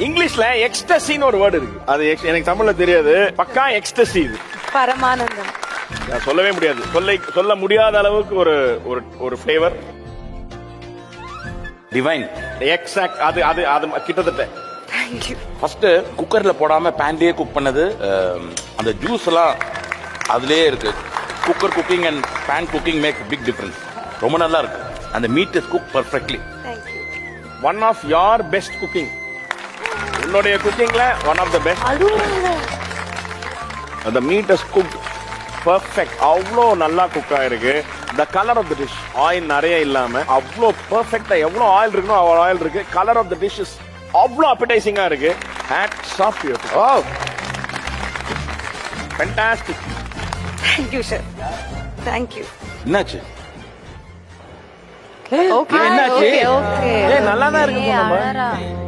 இங்கிலீஷ்ல எக்ஸ்டசின்னு ஒரு வேர்டு இருக்கு. அது எனக்கு தமிழ்ல தெரியாது. பக்கா எக்ஸ்டசி இது. பரமானந்தம். நான் சொல்லவே முடியாது. சொல்ல முடியாத அளவுக்கு ஒரு ஒரு ஃபிளேவர். டிவைன். எக்ஸாக்ட். அது அது அது கிட்டத்தட்ட. தேங்க்யூ. ஃபர்ஸ்ட் குக்கர்ல போடாம பேன்லயே குக் பண்ணது. அந்த ஜூஸ் எல்லாம் அதுலயே இருக்கு. Cooker cooking and pan cooking make big difference. ரொம்ப நல்லா இருக்கு. அந்த meat is cook perfectly. Thank you. One of your best cooking. உன்னுடைய குக்கிங்ல ஒன் ஆஃப் த பெஸ்ட். அந்த மீட் இஸ் குக்ட் பர்ஃபெக்ட். அவ்வளோ நல்லா குக் ஆயிருக்கு. The colour of the dish, oil நிறைய இல்லாம அவ்வளோ பர்ஃபெக்டா, எவ்வளோ ஆயில் இருக்கணும் அவ்வளோ ஆயில் இருக்கு. Colour of the dish is அவ்வளோ அப்படைசிங்கா இருக்கு. Hats off you. Oh fantastic. Thank you sir. Thank you. என்னாச்சு? ஓகே. என்னாச்சு? ஓகே. நல்லா தான் இருக்கு.